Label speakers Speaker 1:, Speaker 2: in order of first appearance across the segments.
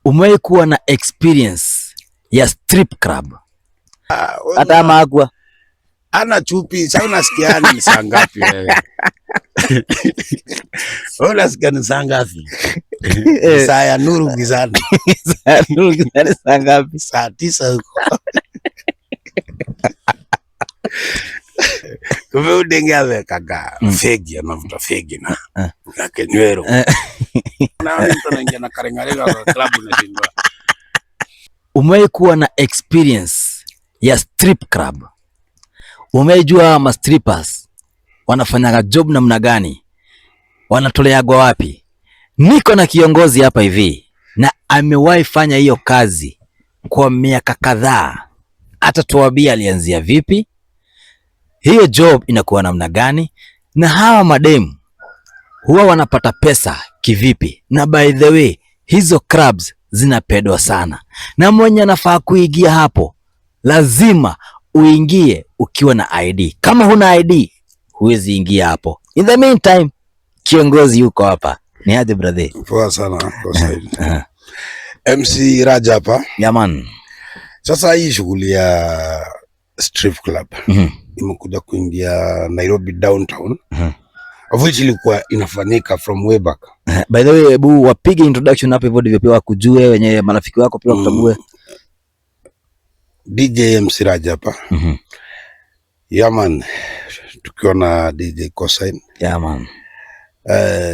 Speaker 1: Umewahi kuwa na experience ya strip club? Hata magwa
Speaker 2: ana chupi sasa unasikia ni saa ngapi wewe? Unasikia ni saa ngapi? Saa ya nuru gizani.
Speaker 1: Saa nuru gizani saa ngapi?
Speaker 2: Saa 9 huko. Kumbe udenge kaka fegi anavuta fegi na kenywero. Na mtu anaingia na karengarenga kwa club unashindwa.
Speaker 1: Umewahi kuwa na experience ya strip club? Umejua ma strippers wanafanyaga job namna gani? Wanatoleagwa wapi? Niko na kiongozi hapa hivi na amewahi fanya hiyo kazi kwa miaka kadhaa. Atatuambia alianzia vipi, hiyo job inakuwa namna gani, na hawa mademu huwa wanapata pesa kivipi. Na by the way, hizo clubs zinapendwa sana, na mwenye anafaa kuingia hapo lazima uingie ukiwa na ID. Kama huna ID huwezi ingia hapo. In the meantime, kiongozi yuko hapa. Ni aje brother?
Speaker 2: Poa sana kwa sasa. MC Raja hapa.
Speaker 1: Yaman.
Speaker 2: Sasa hii shughuli ya strip club imekuja kuingia Nairobi downtown. Of which ilikuwa inafanyika from way back.
Speaker 1: By the way, hebu wapige introduction hapo hivyo ndivyo pia wakujue wenye marafiki wako pia wakutambue.
Speaker 2: DJ MC Raja hapa. Yaman, tukiwa na DJ Cosign.
Speaker 1: Yaman.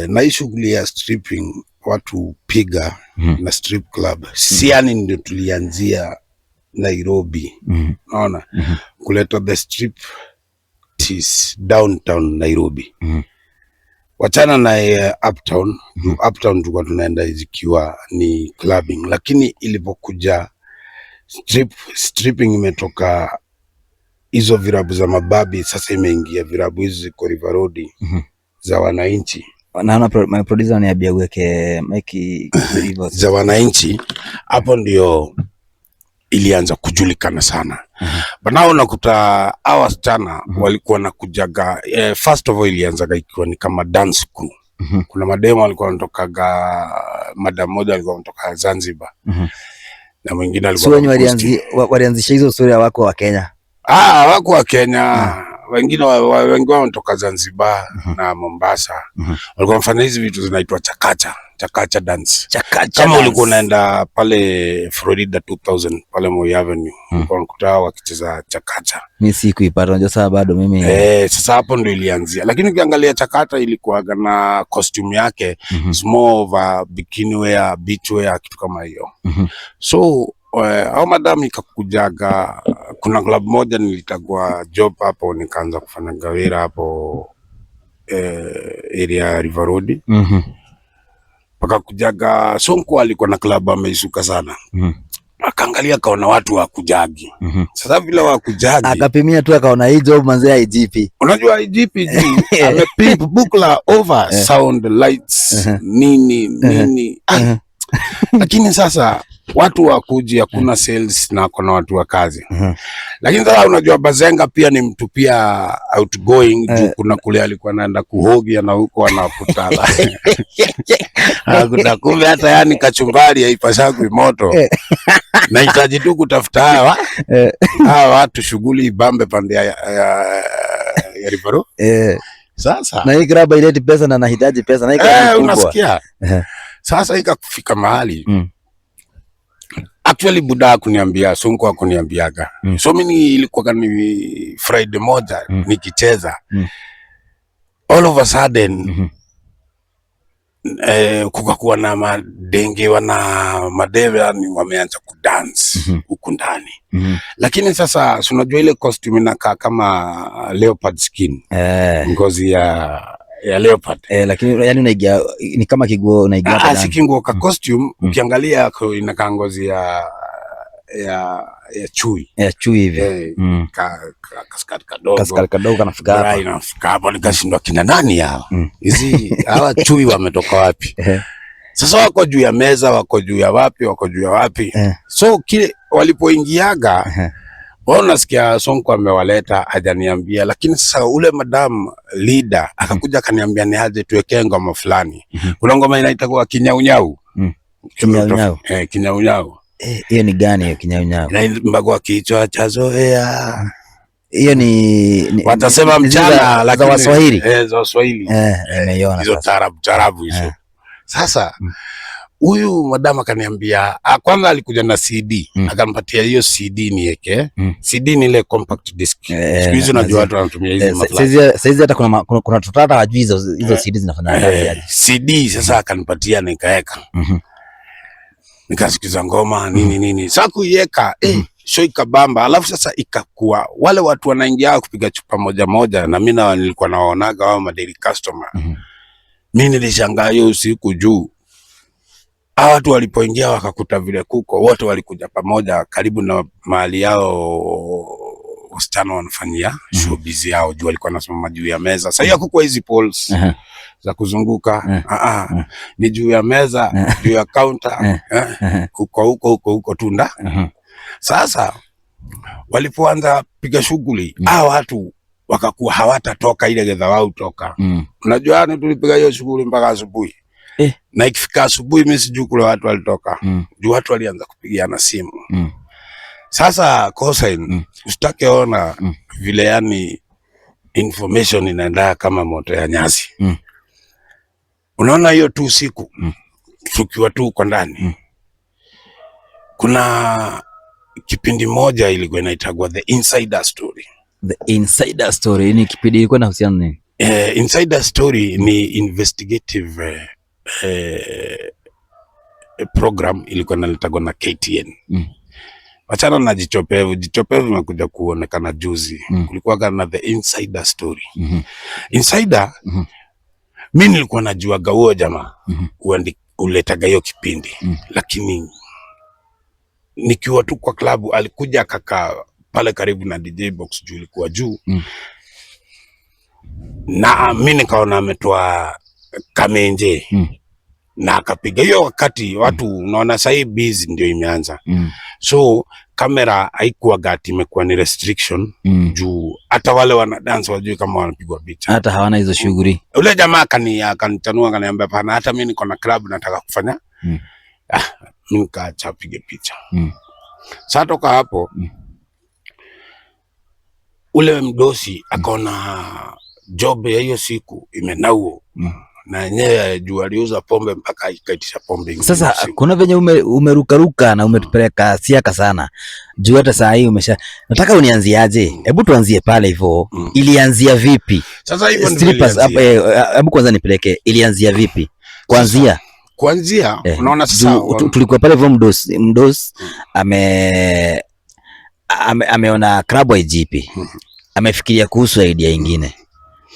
Speaker 2: Na hii shughuli ya stripping watu piga na strip club siani ndio tulianzia Nairobi. Naona kuleta the strip is downtown Nairobi. Wachana na uptown. Uptown tulikuwa tunaenda zikiwa ni clubbing, lakini ilipokuja stripping imetoka hizo virabu za mababi, sasa imeingia virabu hizi ziko River Road za wananchi.
Speaker 1: Naona my producer ananiambia uweke mic
Speaker 2: za wananchi. Hapo ndio ilianza kujulikana sana. Banao nakuta hawa wasichana walikuwa nakujaga, first of all ilianzaga ikiwa ni kama dance crew. Kuna mademo walikuwa wanatokaga, madam moja alikuwa anatoka Zanzibar. Na mwingine alikuwa
Speaker 1: walianzisha hizo story wako wa Kenya.
Speaker 2: Wako wa Kenya. Wengine wengi wao wanatoka Zanzibar na Mombasa. Walikuwa wanafanya hizi vitu zinaitwa chakacha dance. Kama ulikuwa unaenda pale Florida 2000 pale Moi Avenue, ulikuwa unakuta wakicheza chakacha.
Speaker 1: Mimi sikuipata, unajua sasa bado mimi.
Speaker 2: Sasa hapo ndio ilianzia. Lakini ukiangalia chakacha ilikuwa na costume yake, more of a bikini wear, beach wear, kitu kama hiyo. So au madam ikakujaga, kuna club moja nilitagwa job hapo, nikaanza kufanya gawira hapo area River Road. Paka kujaga Sonko alikuwa na club ameisuka sana. Akaangalia kaona watu wa kujagi. Sasa vile wa kujagi
Speaker 1: akapimia tu akaona hii job manze IGP.
Speaker 2: Unajua IGP amepimp bukla over sound lights nini. Lakini sasa watu wakuji, hakuna sales na kuna watu wa kazi. Lakini sasa unajua Bazenga pia ni mtu pia outgoing. Kuna kule alikuwa anaenda kuhogi na huko anakutala. Kuna kumbe hata yani kachumbari haipashaku moto. Nahitaji tu kutafuta hawa watu shughuli ibambe pande ya Rivero. Sasa
Speaker 1: na hii graba ileti pesa na nahitaji pesa na hii kubwa.
Speaker 2: Unasikia? Sasa ikafika mahali. Actually buda kuniambia, Sonko akuniambiaga. So mimi ilikuwa ni Friday moja nikicheza. All of a sudden kukakuwa na madenge wana madeve yani wameanza kudance huku ndani. Lakini sasa unajua ile costume inakaa kama leopard skin. Ngozi ya leopard.
Speaker 1: Lakini yani unaigia ni kama kiguo unaigia hapa ndani.
Speaker 2: Si kinguo ka costume, ukiangalia inakaa ngozi ya chui.
Speaker 1: Chui hivi.
Speaker 2: Kaskari kadogo.
Speaker 1: Kaskari kadogo kanafika hapa.
Speaker 2: Inafika hapo nikashindwa kina nani hao? Hizi hawa chui wametoka wapi? Sasa wako juu ya meza, wako juu ya wapi? So kile walipoingiaga wao nasikia Sonko amewaleta hajaniambia, lakini sasa ule madam leader akakuja akaniambia ni aje tuwekee ngoma fulani. Kuna ngoma inaitwa Kinyaunyau.
Speaker 1: Kinyaunyau.
Speaker 2: Kinyaunyau.
Speaker 1: Hiyo ni gani hiyo kinyaunyau?
Speaker 2: Na mbagwa kichwa cha zoea.
Speaker 1: Hiyo ni
Speaker 2: watasema mchana
Speaker 1: lakini za Waswahili.
Speaker 2: Za Waswahili.
Speaker 1: Nimeiona
Speaker 2: hizo tarabu hizo. Sasa huyu madama akaniambia, kwanza alikuja na CD, akanipatia hiyo CD niweke. CD ni ile compact disc. Siku hizo najua watu wanatumia hizo maflash.
Speaker 1: Saizi hata kuna tutata hajui hizo CD zinafanya kazi.
Speaker 2: CD sasa akanipatia nikaweka. Nikasikiza ngoma nini. Sasa kuiweka show ikabamba, alafu sasa ikakuwa wale watu wanaingia kupiga chupa moja na mimi nilikuwa naonaga wao daily customer. Mimi nilishangaa hiyo usiku juu. Hao watu walipoingia wakakuta vile kuko wote walikuja pamoja karibu na mahali yao wasichana wanafanyia showbiz yao, juu walikuwa nasimama juu ya meza. Sasa hakukuwa hizi poles za kuzunguka. Ni juu ya meza, juu ya counter, huko tunda. Sasa walipoanza piga shughuli, hao watu wakakuwa hawatatoka ile gedha wao toka. Unajua tulipiga hiyo shughuli mpaka asubuhi. Na ikifika asubuhi mimi sijui kule watu walitoka. Juu watu walianza kupigiana simu. Sasa Kosain, usitake ona vile yani information inaenda kama moto ya nyasi. Unaona hiyo tu siku tukiwa tu uko ndani. Kuna kipindi moja ilikuwa inaitagwa The Insider Story.
Speaker 1: The Insider Story ni kipindi ilikuwa inahusiana nini?
Speaker 2: Insider Story ni investigative program ilikuwa inaletagwa na KTN. Wachana na Jichopevu. Jichopevu imekuja kuonekana juzi. Kulikuwa na The Insider Story. Insider, mimi nilikuwa najua huo jamaa uletaga hiyo kipindi. Lakini nikiwa tu kwa klabu alikuja kaka pale karibu na DJ box juu ilikuwa juu. Na mimi nikaona ametoa kamenje. Na akapiga hiyo wakati watu unaona sasa hii busy ndio imeanza. So kamera haikuwa gati, imekuwa ni restriction juu hata wale wana dance wajui kama wanapigwa picha. Hata
Speaker 1: hawana hizo shughuli.
Speaker 2: Ule jamaa akanitanua akaniambia pana, hata mimi niko na club nataka kufanya. Mimi nikaacha pige picha. Sasa toka hapo ule mdosi akaona job ya hiyo siku imenauo. Na yeye juu aliuza pombe mpaka ikaitisha pombe ingine.
Speaker 1: Sasa kuna venye umerukaruka na umetupeleka siaka sana. Juu hata saa hii nataka unianziaje? Hebu tuanzie pale hivyo. Ilianzia vipi?
Speaker 2: Sasa hivyo
Speaker 1: ndio. Hebu kwanza nipeleke ilianzia vipi?
Speaker 2: Kuanzia unaona sasa
Speaker 1: tulikuwa pale hivyo mdosi ameona Club IGP. Amefikiria kuhusu idea nyingine.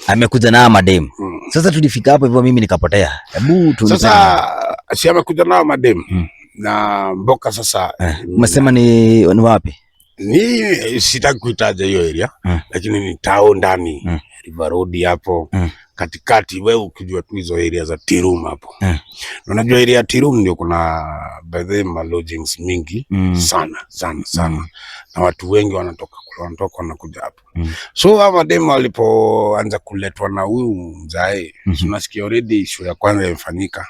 Speaker 1: Amekuja na madem. Sasa tulifika hapo hivyo mimi nikapotea. Hebu
Speaker 2: sasa si amekuja na madem. Na mboka sasa
Speaker 1: umesema ni wapi?
Speaker 2: Ni sitaki kuitaja hiyo area, lakini ni town ndani. River Road hapo. Katikati wewe ukijua tu hizo area za Tirum hapo. Unajua area Tirum ndio kuna baadhi ya lodgings mingi sana. Na watu wengi wanatoka wanakuja hapo. So hao mademo walipoanza kuletwa na huyu mzae, tunasikia already issue ya kwanza imefanyika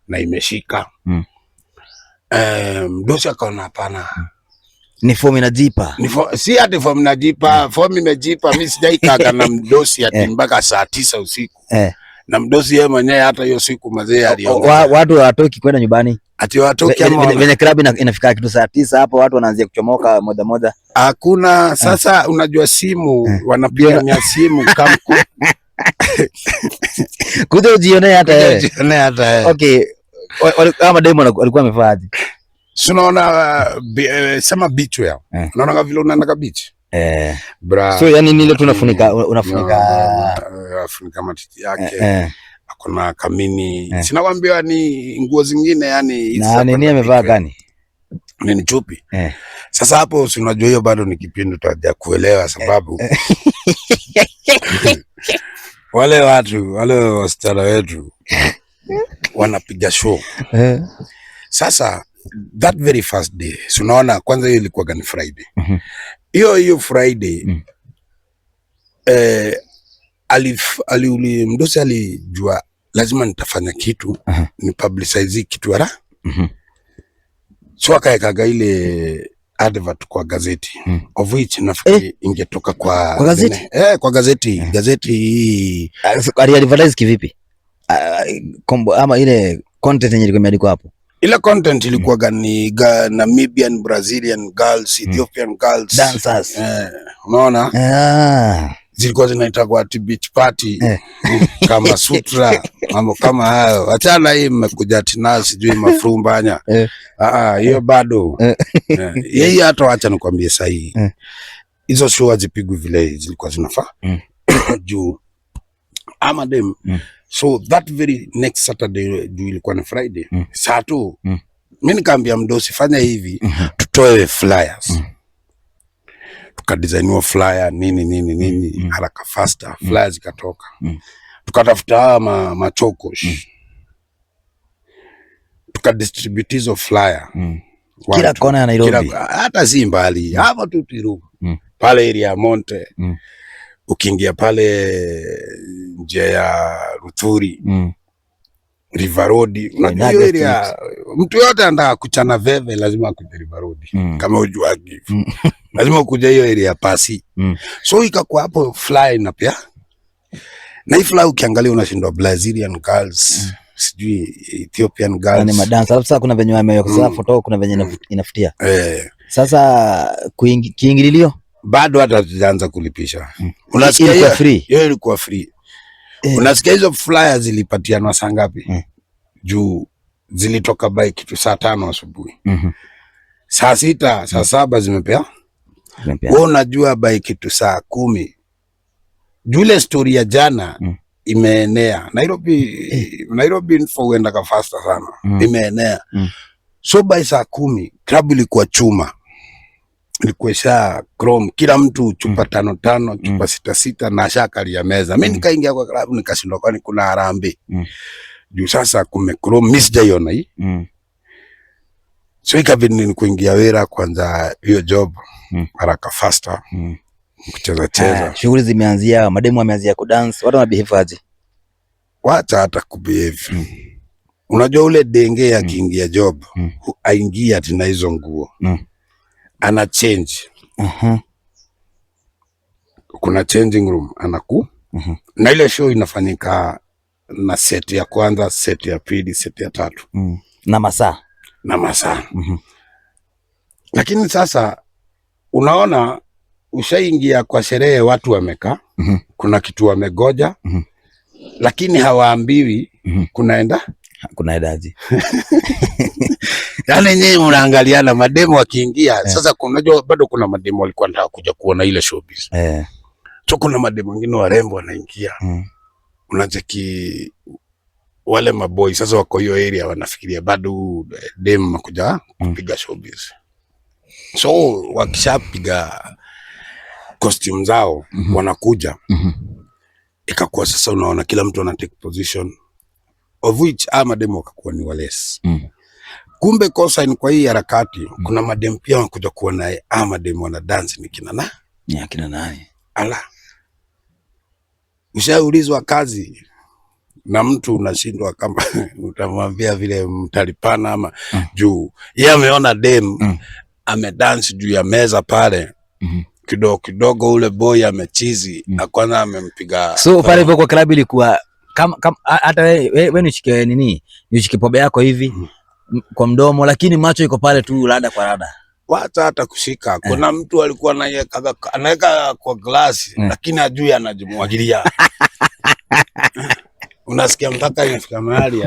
Speaker 2: na imeshika. Mdosi akaona hapana.
Speaker 1: Ni form inajipa.
Speaker 2: Si ati form inajipa, form imejipa. Mimi sijaikaga na mdosi ati mpaka saa 9 usiku. Na mdosi yeye mwenyewe hata hiyo siku mazee aliona.
Speaker 1: Watu hawatoki kwenda nyumbani.
Speaker 2: Ati watoki
Speaker 1: venye club inafika kitu saa 9 hapo watu wanaanza kuchomoka moja.
Speaker 2: Hakuna sasa unajua simu wanapiga simu kama
Speaker 1: kuja ujione hata wewe. Okay. Kama demo alikuwa amefaaje?
Speaker 2: Unaona sema beach wewe. Unaona vile unaenda beach? Bra.
Speaker 1: So yani nile unafunika
Speaker 2: matiti yake. Akona kamini. Sinakwambia ni nguo zingine yani.
Speaker 1: Na nini amevaa gani?
Speaker 2: Ni chupi. Sasa hapo si unajua hiyo bado ni kipindi tutaja kuelewa sababu wale wasichana wetu wanapiga show. Sasa that very first day, so unaona kwanza hiyo ilikuwa ni Friday. Hiyo Friday mdosi alijua lazima nitafanya kitu ni publicize kitu ara So akaekaga ile advert kwa gazeti of which nafikiri ingetoka kwa
Speaker 1: gazeti
Speaker 2: kwa gazeti gazeti
Speaker 1: advertise kivipi? Ama ile content yenye ilikuwa imeandikwa hapo,
Speaker 2: ile content ilikuwa gani? Namibian, Brazilian girls, Ethiopian girls
Speaker 1: dancers,
Speaker 2: unaona zilikuwa zinaitwa ati beach party kama sutra mambo kama hayo. Achana hii mmekuja tina sijui mafrumbanya hiyo bado yeye hata acha nikwambie sahihi hizo show hazipigwi vile zilikuwa zinafaa juu ama dem so that very next Saturday juu ilikuwa ni Friday saa 2 mimi nikaambia mdosi fanya hivi tutoe flyers tukadesigniwa flyer nini haraka faster flyers zikatoka tukatafuta machokosh tukadistribute hizo flyer
Speaker 1: kila kona ya Nairobi,
Speaker 2: hata si mbali hapa tu Tiru pale area ya Monte ukiingia pale njia ya Ruthuri River Road unajua area mtu yote anataka kuchana veve lazima akuje River Road kama ujuagi lazima ukuje hiyo area ya Pasi so ikakuwa hapo fly na pia na hii fly ukiangalia unashindwa Brazilian girls sijui Ethiopian girls
Speaker 1: ni madansa. Sasa kuna venye wameweka photo, kuna venye inafutia sasa kiingililio bado
Speaker 2: hata tuanza kulipisha unasikia hiyo ilikuwa free unasikia hizo flyers zilipatianwa saa ngapi juu zilitoka by kitu saa 5 asubuhi saa 6 saa 7 zimepea wewe unajua by kitu saa 10 jule story ya jana imeenea Nairobi info huenda ka faster sana imeenea so by saa 10 club ilikuwa chuma ilikuwa sha chrome kila mtu chupa 5 chupa 6 na shakali ya meza mimi nikaingia kwa club nikashindwa kwani kuna harambee juu sasa kume chrome miss jaiona hii so ikabidi ni kuingia wera kwanza hiyo job haraka faster kucheza
Speaker 1: shughuli zimeanzia mademu wameanzia ku dance watu wana behave aje
Speaker 2: wacha hata kubehave unajua ule denge akiingia job aingia tena hizo nguo ana change kuna changing room anaku na ile show inafanyika na set ya kwanza set ya pili set ya 3
Speaker 1: na masaa
Speaker 2: lakini sasa unaona ushaingia kwa sherehe watu wamekaa kuna kitu wamegoja lakini hawaambiwi kunaendaje yani nyinyi mnaangaliana mademo wakiingia sasa unajua bado kuna mademo walikuwa wanataka kuja kuona ile showbiz so kuna mademo wengine warembo wanaingia unacheki wale maboy sasa wako hiyo area wanafikiria bado dem makuja kupiga showbiz so wakishapiga costume zao wanakuja ikakuwa sasa unaona kila mtu ana take position of which mademo wakakuwa ni wales kumbe kosa ni kwa hii harakati kuna madem pia wanakuja kuona mademo wana dance ni kina
Speaker 1: nani
Speaker 2: ala ushaulizwa kazi na mtu unashindwa kama utamwambia vile mtalipana ama juu yeye ameona dem amedance juu ya meza pale kidogo ule boy amechizi na kwanza amempiga
Speaker 1: so pale hivyo kwa club ilikuwa kama hata wewe nishike nishike pombe yako hivi kwa mdomo lakini macho iko pale tu rada kwa rada
Speaker 2: wacha hata kushika kuna mtu alikuwa anaweka kwa glasi lakini ajui anajimwagilia unasikia mpaka inafika mahali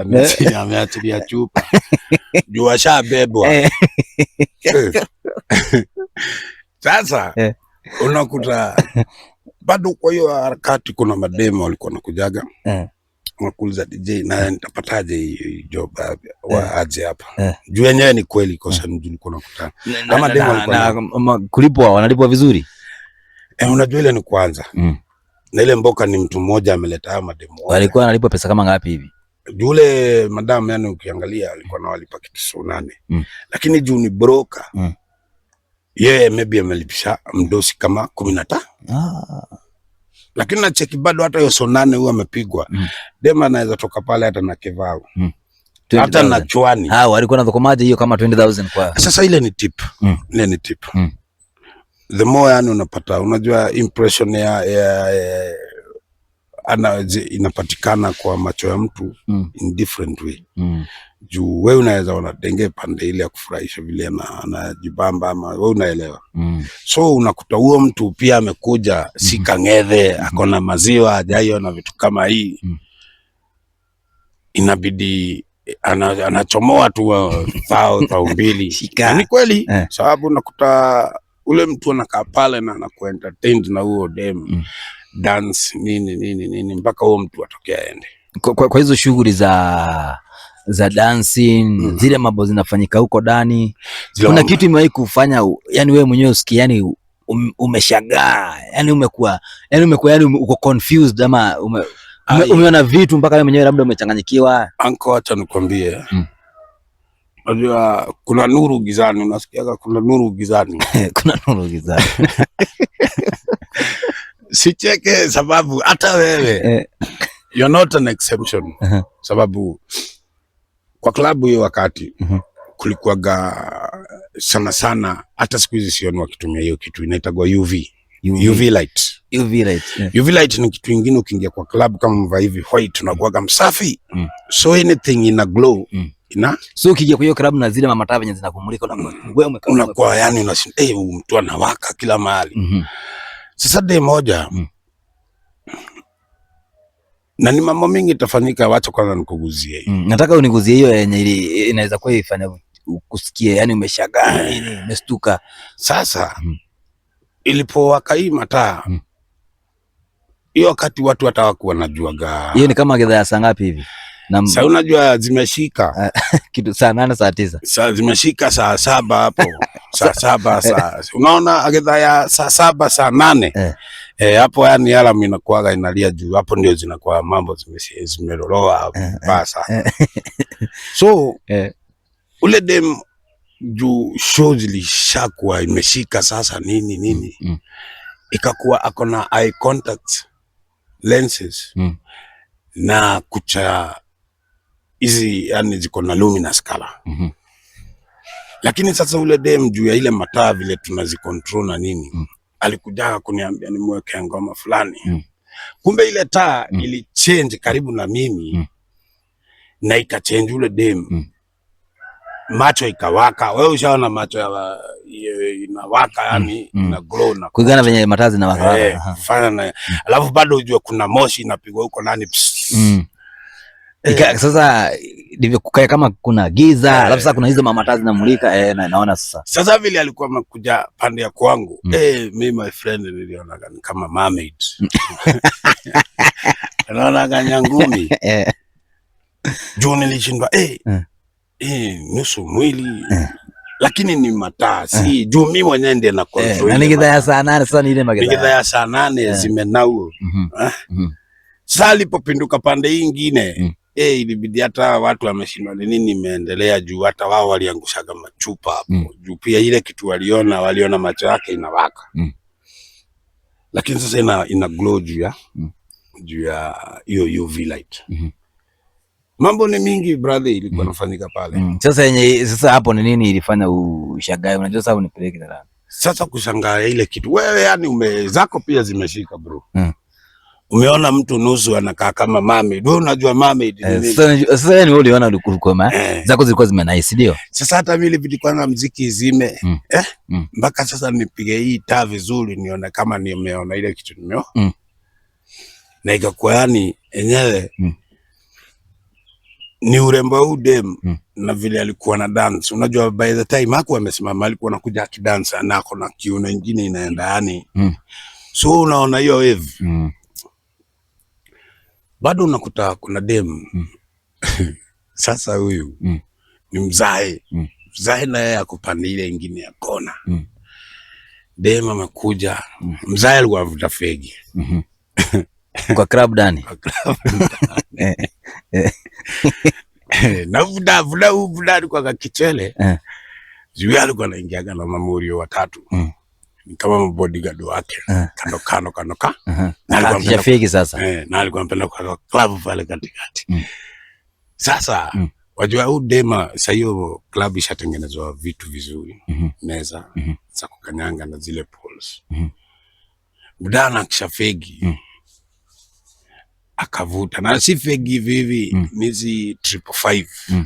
Speaker 2: ameachilia chupa juu ashabebwa sasa unakuta bado kwa hiyo harakati kuna mademo walikuwa nakujaga wakuuliza DJ na nitapataje hii job aje hapa juu yenyewe ni kweli kosa nilikuwa nakutana kama demo walikuwa
Speaker 1: kulipwa wanalipwa vizuri
Speaker 2: unajua ile ni kwanza na ile mboka ni mtu mmoja ameleta mademo
Speaker 1: walikuwa wanalipwa pesa kama ngapi hivi
Speaker 2: yule madam yani ukiangalia alikuwa anawalipa kitu 8 lakini juu ni broker yeye maybe amelipisha mdosi kama 15 lakini na cheki bado hata hiyo 8 huwa amepigwa dema anaweza toka pale hata na kevao hata na chwani
Speaker 1: walikuwa nadhokomaje hiyo kama 20,000 kwa
Speaker 2: sasa. Ile ni tip, ile ni tip. The more yani unapata, unajua impression ya inapatikana kwa macho ya mtu in different way. Juu wewe unaweza ona denge pande ile ya kufurahisha vile anajibamba ama wewe unaelewa. So unakuta huo mtu pia amekuja si kang'ethe, akona maziwa hajayo na vitu kama hii. Inabidi anachomoa tu thao mbili. Ni kweli sababu unakuta ule mtu anakaa pale na anakuentertain na huo dem dance nini mpaka huo mtu atokea aende.
Speaker 1: Kwa hizo shughuli za dancing zile mambo zinafanyika huko ndani, kuna kitu imewahi kufanya yani wewe mwenyewe usikie yani umeshagaa yani umekuwa yani uko confused ama umeona vitu mpaka wewe mwenyewe labda umechanganyikiwa?
Speaker 2: Anko, acha nikwambie, unajua kuna nuru gizani, unasikiaga kuna nuru gizani.
Speaker 1: Kuna nuru gizani.
Speaker 2: Sicheke sababu hata wewe you're not an exception. Sababu kwa klabu hiyo wakati kulikuwaga sana hata siku hizi sioni wakitumia hiyo kitu inaitagwa UV light. UV light ni kitu kingine, ukiingia kwa club kama mva hivi white unakuwaga msafi. So anything ina glow.
Speaker 1: So ukija kwa hiyo club na zile mataa venye zinakumulika wewe
Speaker 2: unakuwa yani unashinda mtu anawaka kila mahali. Sasa day moja na ni mambo mingi itafanyika, wacha kwanza nikuguzie.
Speaker 1: Nataka uniguzie hiyo yenye inaweza kuwa ifanya kusikia yani umeshagaa nini umestuka.
Speaker 2: Sasa ilipowaka hii mataa hiyo wakati watu hata hawakuwa wanajuaga.
Speaker 1: Hiyo ni kama gidhaa saa ngapi hivi?
Speaker 2: Sasa unajua zimeshika
Speaker 1: kitu saa 8 saa 9.
Speaker 2: Sasa zimeshika saa 7 hapo. Saa 7 saa. Unaona gidhaa ya saa 7 saa 8. Hapo yani alarm inakuaga inalia juu, hapo ndio zinakuwa mambo zimeroroa basa. So ule dem juu show zilishakuwa imeshika sasa nini ikakuwa akona eye contact lenses na kucha hizi yani ziko na luminous color. Lakini sasa ule dem juu ya ile mataa vile tunazicontrol na nini alikuja kuniambia nimweke ngoma fulani. Kumbe ile taa ili change karibu na mimi na ikachange ule dem macho ikawaka. Wewe ushaona macho ya inawaka yani ina glow na
Speaker 1: kulingana venye mataa zinawaka.
Speaker 2: Fanya na alafu bado unajua kuna moshi inapigwa huko ndani.
Speaker 1: Sasa ndivyo kukae kama kuna giza, alafu sasa kuna hizo mataa zinamulika naona sasa
Speaker 2: vile alikuwa amekuja pande ya kwangu mimi my friend niliona kama mermaid. Naona kanyangumi juu nilishindwa nusu mwili lakini ni mataa si juu mimi mwenyewe ndiye na control.
Speaker 1: Na gidhaa ya saa 8 sasa ni ile magidhaa.
Speaker 2: Gidhaa ya saa 8 zimenau. Sasa alipopinduka pande hii nyingine ilibidi hata watu wameshindwa nini imeendelea juu hata wao waliangushaga machupa hapo. Juu pia ile kitu waliona macho yake inawaka. Lakini sasa ina glow juu ya hiyo UV light. Mambo ni mingi brother ilikuwa nafanyika pale.
Speaker 1: Sasa hapo ni nini ilifanya ushangae? Unajua sasa unipeleke ndani. Sasa
Speaker 2: kushangaa ile kitu wewe yani zako pia zimeshika bro. Umeona mtu nusu anakaa kama mermaid. Wewe unajua mermaid ni nini?
Speaker 1: Sasa yani wewe uliona ulikoma zako zilikuwa zimenaice ndio?
Speaker 2: Sasa hata mimi ilibidi kwanza muziki izime mpaka sasa nipige hii taa vizuri nione kama nimeona ile kitu nimeona. Na ikakuwa yani enyewe ni urembo huu dem na vile alikuwa na dance. Unajua by the time hakuwa amesimama alikuwa anakuja akidance na kuna kiuno nyingine inaenda yani. So unaona hiyo wave. Bado unakuta kuna dem. Sasa huyu ni mzae. Mzae na yeye akupanda ile nyingine ya kona. Dem amekuja. Mzae alikuwa avuta fegi.
Speaker 1: Kwa club ndani.
Speaker 2: Na vuda kwa kichele. Juu alikuwa anaingiaga na mamurio watatu. Ni kama bodyguard wake. Kando.
Speaker 1: Na alikuwa fegi sasa.
Speaker 2: Na alikuwa anapenda kwa club pale katikati. Sasa Wajua huu dema sasa, hiyo club ishatengenezwa vitu vizuri, meza za kukanyanga na zile poles. Mdana kisha fegi akavuta, na si fegi hivi nizi 555.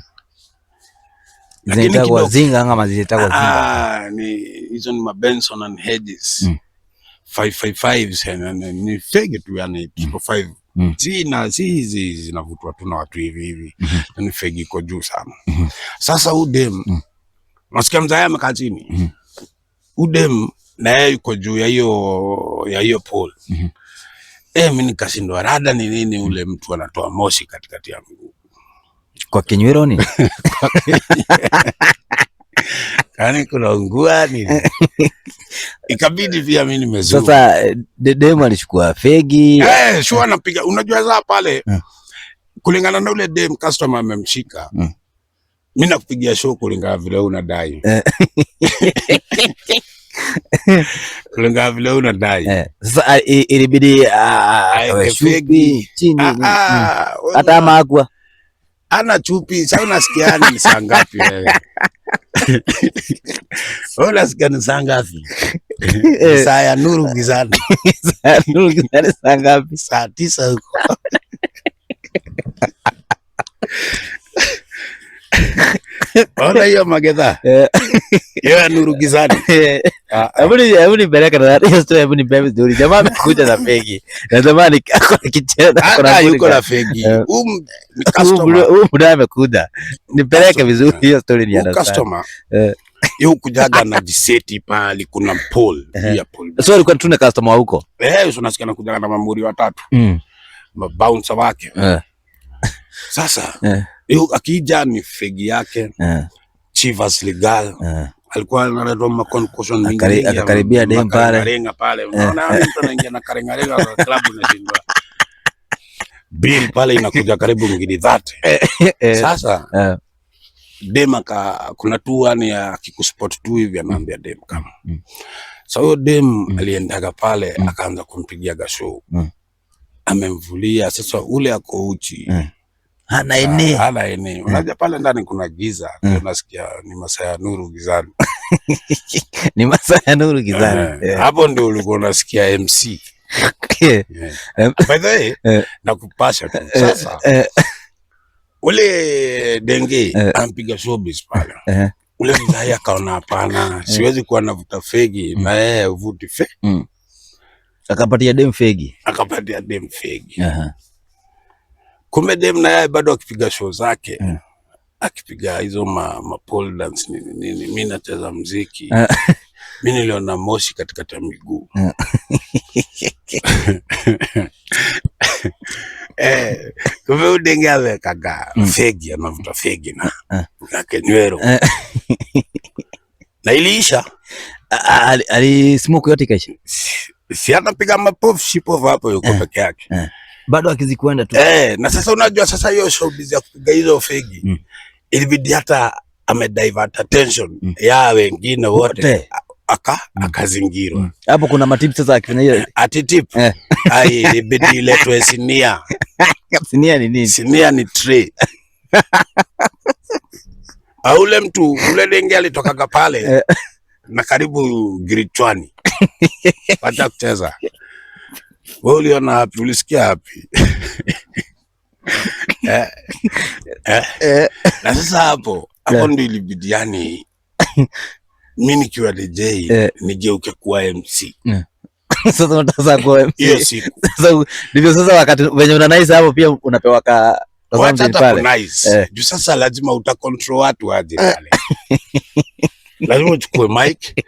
Speaker 1: Lakini kwa zinga kama zilitaka zinga.
Speaker 2: Ni hizo ni Benson and Hedges 555 ni fegi tu, yani 555. Si hizi zinavutwa tu na watu hivi. Ni fegi iko juu sana. Sasa udem nasikia mzee amekaa chini. Udem na yeye yuko juu ya hiyo pole. Mimi nikashindwa rada ni nini, ule mtu anatoa moshi katikati ya mguu.
Speaker 1: Kwa kinywero ni?
Speaker 2: Kani kuna ungua nini? Ikabidi pia mimi nimezuka.
Speaker 1: Sasa demo alichukua fegi.
Speaker 2: Shua napiga. Unajua za pale kulingana na ule dem customer amemshika. Mimi nakupigia show kulingana vile unadai. Kulingana vile unadai.
Speaker 1: Sasa ilibidi fegi chini. Hata ama akwa
Speaker 2: ana chupi. Sasa unasikia ni saa ngapi wewe? Unasikia ni saa ngapi? Saa ya nuru gizani.
Speaker 1: Saa ya nuru gizani saa ngapi?
Speaker 2: Saa 9 huko. Ona hiyo magedha. Hiyo ya nuru gizani.
Speaker 1: Hebu nipeleke na hiyo story, hebu nipe vizuri. Jamaa amekuja na fegi. Na zamani ako kicheza
Speaker 2: kuna yuko na fegi. Ni customer.
Speaker 1: Muda amekuja. Nipeleke vizuri hiyo story ni ana
Speaker 2: customer. Yeye kujaga na diseti pale, kuna pole. Hiyo pole.
Speaker 1: So alikuwa tuna customer huko.
Speaker 2: Unasikia na kujaga na mamuri watatu. Mabouncer wake. Sasa akija ni fegi yake. Chivas Legal. Alikuwa analeta maconcoction mingi.
Speaker 1: Akakaribia dem
Speaker 2: pale. Unaona mtu anaingia na karengarenga kwa club unashindwa. Bill pale inakuja karibu ngidi 30. Sasa dem kuna tu yani akikuspot tu hivi anaambia dem kama. Sasa huyo dem aliendaga pale akaanza kumpigia gashow. Amemvulia sasa ule ako uchi.
Speaker 1: Hana ene.
Speaker 2: Unajua pale ndani kuna giza. Unasikia ni masaa ya nuru gizani.
Speaker 1: Ni masaa ya nuru gizani.
Speaker 2: Hapo ndio ulikuwa unasikia MC. By the way, nakupasha tu. Sasa ule denge ampiga showbiz pale. Ule mzee akaona hapana, siwezi kuwa navuta fegi na yeye uvuti fegi.
Speaker 1: Akapatia dem fegi.
Speaker 2: Kumbe dem na yeye bado akipiga show zake. Akipiga hizo ma pole dance nini, mimi nacheza muziki. Mimi niliona moshi katikati ya miguu. Kumbe udenge amekaga fegi, anavuta fegi na kenywero. Na iliisha.
Speaker 1: Ali smoke yote kaisha.
Speaker 2: Si anapiga mapofu shipofu hapo yuko peke yake.
Speaker 1: Bado akizikwenda tu.
Speaker 2: Na sasa unajua sasa hiyo showbiz ya kupiga hizo fegi ilibidi hata amedivert attention ya wengine wote akazingirwa.
Speaker 1: Hapo kuna matip sasa akifanya hiyo
Speaker 2: atitip. Ilibidi iletwe sinia.
Speaker 1: Sinia ni nini?
Speaker 2: Sinia ni tray. Ule mtu ule denge alitokaga pale na karibu Girichwani. Wacha kucheza. Wewe uliona hapi, ulisikia hapi. Na sasa hapo ndio ilibidi yani mimi nikiwa DJ nigeuke kuwa MC.
Speaker 1: Sasa unataka kuwa MC
Speaker 2: hiyo siku.
Speaker 1: Sasa ndivyo sasa wakati wenye una nice hapo pia unapewa ka
Speaker 2: something pale. Nice. Juu sasa lazima uta-control watu aje pale. Lazima uchukue mic.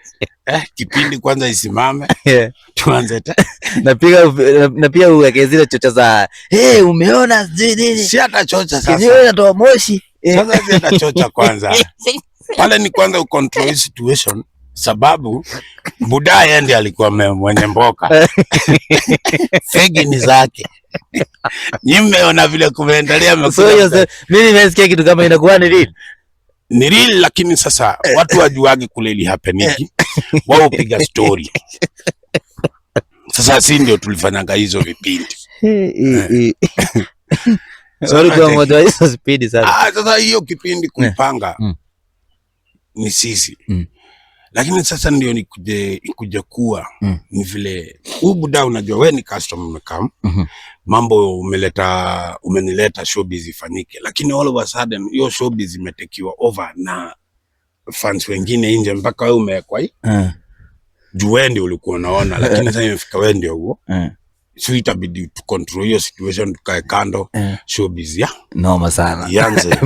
Speaker 2: Kipindi kwanza isimame. Tuanze
Speaker 1: na pia uweke zile chocha za umeona nini?
Speaker 2: Si hata chocha sasa.
Speaker 1: Kinyo inatoa moshi.
Speaker 2: Sasa si hata chocha kwanza. Pale ni kwanza ucontrol situation, sababu buda yeye ndiye alikuwa mwenye mboka. Fegi ni zake. Nimeona vile kumeendelea
Speaker 1: mekuja. So mimi nimesikia kitu kama inakuwa ni real.
Speaker 2: Ni real, lakini sasa watu wajuage kule ili happeniki. Wao piga story. Sasa si ndio tulifanyanga hizo vipindi.
Speaker 1: Sorry kwa moto hizo speed sana.
Speaker 2: Sasa hiyo kipindi kuipanga ni sisi. Lakini sasa ndio nikuje kuwa ni vile buda, unajua wewe ni customer umekam, mambo umenileta showbiz ifanyike, lakini all of a sudden hiyo showbiz imetekiwa over na fans wengine nje, mpaka wewe umewekwa hii juu wewe ndio ulikuwa unaona, lakini sasa imefika wewe ndio huo. So itabidi tu control hiyo situation, tukae kando showbiz ya
Speaker 1: noma sana
Speaker 2: ianze.